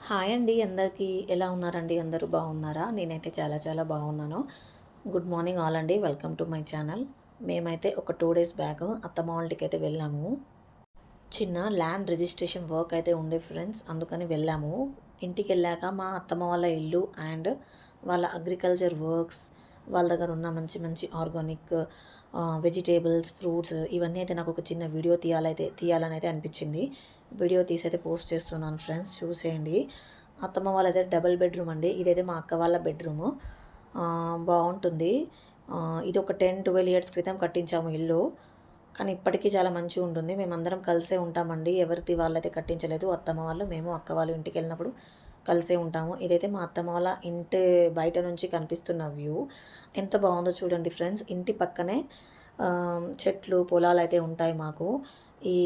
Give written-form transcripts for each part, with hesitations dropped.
Hi అండి అందరికీ ఎలా ఉన్నారండి? అందరూ బాగున్నారా? నేనైతే చాలా చాలా బాగున్నాను. గుడ్ మార్నింగ్ ఆల్ అండి. Welcome to my channel. మేమైతే ఒక 2 డేస్ బ్యాక్ అత్తమ్మ వాళ్ళ ఇంటికైతే వెళ్ళాము. చిన్న ల్యాండ్ రిజిస్ట్రేషన్ వర్క్ అయితే ఉండే ఫ్రెండ్స్, అందుకని వెళ్ళాము. ఇంటికెళ్ళాక మా అత్తమ్మ వాళ్ళ ఇల్లు అండ్ వాళ్ళ అగ్రికల్చర్ వర్క్స్, వాళ్ళ దగ్గర ఉన్న మంచి మంచి ఆర్గానిక్ వెజిటేబుల్స్, ఫ్రూట్స్ ఇవన్నీ అయితే నాకు ఒక చిన్న వీడియో తీయాలని అయితే అనిపించింది. వీడియో తీసి అయితే పోస్ట్ చేస్తున్నాను ఫ్రెండ్స్, చూసేయండి. అత్తమ్మ వాళ్ళైతే డబుల్ బెడ్రూమ్ అండి. ఇదైతే మా అక్క వాళ్ళ బెడ్రూము. బాగుంటుంది. ఇది ఒక 10-12 ఇయర్స్ క్రితం కట్టించాము ఇల్లు. కానీ ఇప్పటికీ చాలా మంచిగా ఉంటుంది. మేమందరం కలిసే ఉంటామండి. ఎవరిది వాళ్ళైతే కట్టించలేదు. అత్తమ్మ వాళ్ళు, మేము అక్క వాళ్ళు ఇంటికి వెళ్ళినప్పుడు కలిసే ఉంటాము. ఇదైతే మా అత్తమ్మ వాళ్ళ ఇంటి బయట నుంచి కనిపిస్తున్న వ్యూ. ఎంత బాగుందో చూడండి ఫ్రెండ్స్. ఇంటి పక్కనే చెట్లు, పొలాలు అయితే ఉంటాయి మాకు. ఈ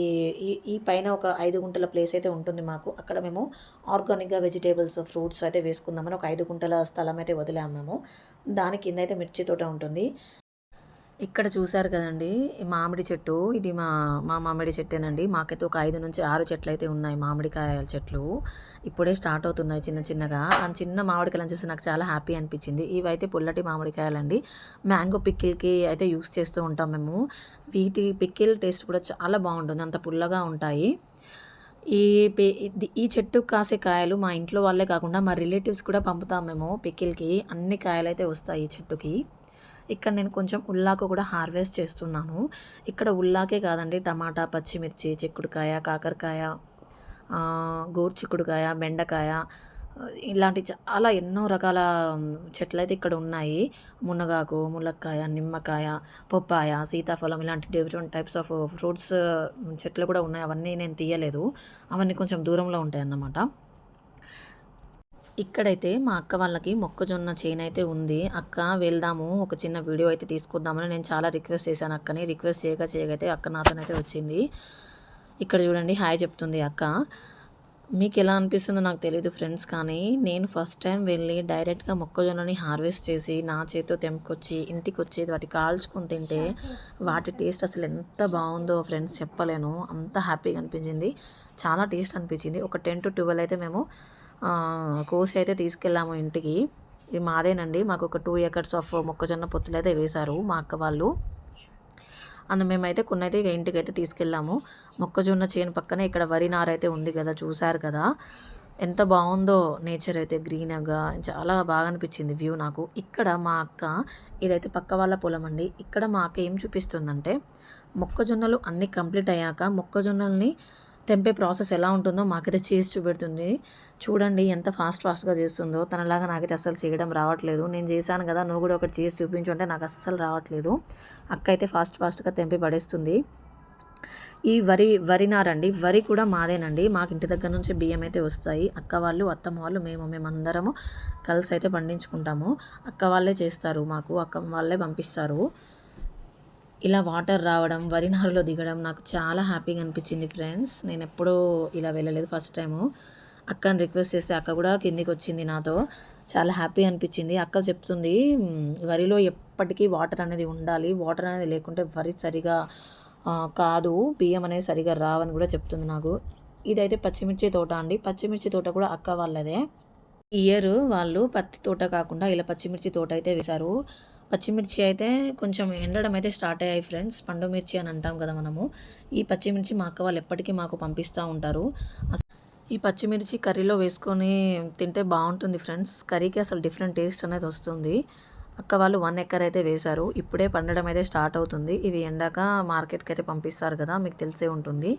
ఈ ఈ పైన ఒక 5 గుంటల ప్లేస్ అయితే ఉంటుంది మాకు. అక్కడ మేము ఆర్గానిక్గా వెజిటేబుల్స్, ఫ్రూట్స్ అయితే వేసుకుందామని ఒక 5 గుంటల స్థలం అయితే వదిలాము మేము. దాని కింద అయితే మిర్చి తోట ఉంటుంది. ఇక్కడ చూసారు కదండి మామిడి చెట్టు. ఇది మా మామిడి చెట్టేనండి. మాకైతే ఒక 5-6 చెట్లు అయితే ఉన్నాయి, మామిడికాయల చెట్లు. ఇప్పుడే స్టార్ట్ అవుతున్నాయి చిన్న చిన్నగా. ఆ చిన్న మామిడికాయలను చూసి నాకు చాలా హ్యాపీ అనిపించింది. ఇవైతే పుల్లటి మామిడికాయలండి. మ్యాంగో పిక్కిల్కి అయితే యూస్ చేస్తూ ఉంటాం మేము. వీటి పిక్కిల్ టేస్ట్ కూడా చాలా బాగుంటుంది, అంత పుల్లగా ఉంటాయి. ఈ ఈ చెట్టు కాసే కాయలు మా ఇంట్లో వాళ్ళే కాకుండా మా రిలేటివ్స్ కూడా పంపుతాం మేము పిక్కిల్కి. అన్ని కాయలు అయితే వస్తాయి ఈ చెట్టుకి. ఇక్కడ నేను కొంచెం ఉల్లాకు కూడా హార్వెస్ట్ చేస్తున్నాను. ఇక్కడ ఉల్లాకే కాదండి, టమాటా, పచ్చిమిర్చి, చిక్కుడుకాయ, కాకరకాయ, గోరుచిక్కుడుకాయ, బెండకాయ, ఇలాంటి చాలా ఎన్నో రకాల చెట్లు అయితే ఇక్కడ ఉన్నాయి. మునగాకు, ములక్కాయ, నిమ్మకాయ, పప్పాయ, సీతాఫలం, ఇలాంటి డిఫరెంట్ టైప్స్ ఆఫ్ ఫ్రూట్స్ చెట్లు కూడా ఉన్నాయి. అవన్నీ నేను తీయలేదు, అవన్నీ కొంచెం దూరంలో ఉంటాయి అన్నమాట. ఇక్కడైతే మా అక్క వాళ్ళకి మొక్కజొన్న చేను అయితే ఉంది. అక్క వెళ్దాము, ఒక చిన్న వీడియో అయితే తీసుకొద్దామని నేను చాలా రిక్వెస్ట్ చేశాను అక్కని. రిక్వెస్ట్ చేయగైతే అక్క నాతోనైతే వచ్చింది. ఇక్కడ చూడండి, హాయ్ చెప్తుంది అక్క. మీకు ఎలా అనిపిస్తుందో నాకు తెలియదు ఫ్రెండ్స్, కానీ నేను ఫస్ట్ టైం వెళ్ళి డైరెక్ట్గా మొక్కజొన్నని హార్వెస్ట్ చేసి నా చేతితో తెంపుకొచ్చి ఇంటికి వచ్చేది వాటి కాల్చుకొని తింటే వాటి టేస్ట్ అసలు ఎంత బాగుందో ఫ్రెండ్స్, చెప్పలేను. అంత హ్యాపీగా అనిపించింది, చాలా టేస్ట్ అనిపించింది. ఒక 10-12 అయితే మేము కోసి అయితే తీసుకెళ్ళాము ఇంటికి. ఇది మాదేనండి. మాకు ఒక 2 acres ఆఫ్ మొక్కజొన్న పొత్తులు అయితే వేశారు మా అక్క వాళ్ళు. మేమైతే కొన్ని అయితే ఇంటికి అయితే తీసుకెళ్ళాము. మొక్కజొన్న చేను పక్కనే ఇక్కడ వరి నార అయితే ఉంది కదా, చూసారు కదా ఎంత బాగుందో. నేచర్ అయితే గ్రీన్గా చాలా బాగా అనిపించింది వ్యూ నాకు. ఇక్కడ మా అక్క, ఇదైతే పక్క వాళ్ళ పొలం అండి. ఇక్కడ మా అక్క ఏం చూపిస్తుందంటే, మొక్కజొన్నలు అన్నీ కంప్లీట్ అయ్యాక మొక్కజొన్నల్ని తెంపే ప్రాసెస్ ఎలా ఉంటుందో మాకైతే చేసి చూపెడుతుంది. చూడండి ఎంత ఫాస్ట్గా చేస్తుందో. తనలాగా నాకైతే అస్సలు చేయడం రావట్లేదు. నేను చేశాను కదా, నువ్వు కూడా ఒకటి చేసి చూపించు అంటే నాకు అస్సలు రావట్లేదు. అక్క అయితే ఫాస్ట్గా తెంపి పడేస్తుంది. ఈ వరి నారండి. వరి కూడా మాదేనండి. మాకు ఇంటి దగ్గర నుంచి బియ్యం అయితే వస్తాయి. అక్క వాళ్ళు, అత్తమ్మ వాళ్ళు, మేమందరము కలిసి అయితే పండించుకుంటాము. అక్క వాళ్ళే చేస్తారు మాకు, అక్క వాళ్ళే పంపిస్తారు. ఇలా వాటర్ రావడం, వరి నారులో దిగడం నాకు చాలా హ్యాపీగా అనిపించింది ఫ్రెండ్స్. నేను ఎప్పుడూ ఇలా వెళ్ళలేదు, ఫస్ట్ టైము. అక్కని రిక్వెస్ట్ చేస్తే అక్క కూడా కిందికి వచ్చింది నాతో. చాలా హ్యాపీ అనిపించింది. అక్క చెప్తుంది, వరిలో ఎప్పటికీ వాటర్ అనేది ఉండాలి, వాటర్ అనేది లేకుంటే వరి సరిగా కాదు, బియ్యం అనేది సరిగా రావని కూడా చెప్తుంది నాకు. ఇదైతే పచ్చిమిర్చి తోట అండి. పచ్చిమిర్చి తోట కూడా అక్క వాళ్ళదే. ఇయర్ వాళ్ళు పత్తి తోట కాకుండా ఇలా పచ్చిమిర్చి తోట అయితే వేశారు. పచ్చిమిర్చి అయితే కొంచెం ఎండడం అయితే స్టార్ట్ అయ్యాయి ఫ్రెండ్స్. పండు మిర్చి అని అంటాం కదా మనము. ఈ పచ్చిమిర్చి మా అక్క వాళ్ళు ఎప్పటికీ మాకు పంపిస్తూ ఉంటారు. ఈ పచ్చిమిర్చి కర్రీలో వేసుకొని తింటే బాగుంటుంది ఫ్రెండ్స్. కర్రీకి అసలు డిఫరెంట్ టేస్ట్ అనేది వస్తుంది. అక్క వాళ్ళు 1 acre అయితే వేశారు. ఇప్పుడే పండడం అయితే స్టార్ట్ అవుతుంది. ఇవి ఎండాక మార్కెట్కి అయితే పంపిస్తారు కదా, మీకు తెలిసే ఉంటుంది.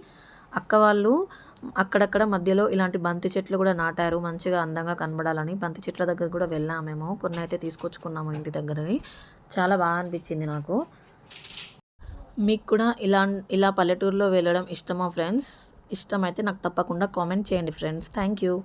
అక్క వాళ్ళు అక్కడక్కడ మధ్యలో ఇలాంటి బంతి చెట్లు కూడా నాటారు, మంచిగా అందంగా కనబడాలని. బంతి చెట్ల దగ్గర కూడా వెళ్ళాము మేము. కొన్ని అయితే తీసుకొచ్చుకున్నాము ఇంటి దగ్గరని. చాలా బాగా అనిపించింది నాకు. మీకు కూడా ఇలా పల్లెటూరులో వెళ్ళడం ఇష్టమా ఫ్రెండ్స్? ఇష్టమైతే నాకు తప్పకుండా కామెంట్ చేయండి ఫ్రెండ్స్. Thank you.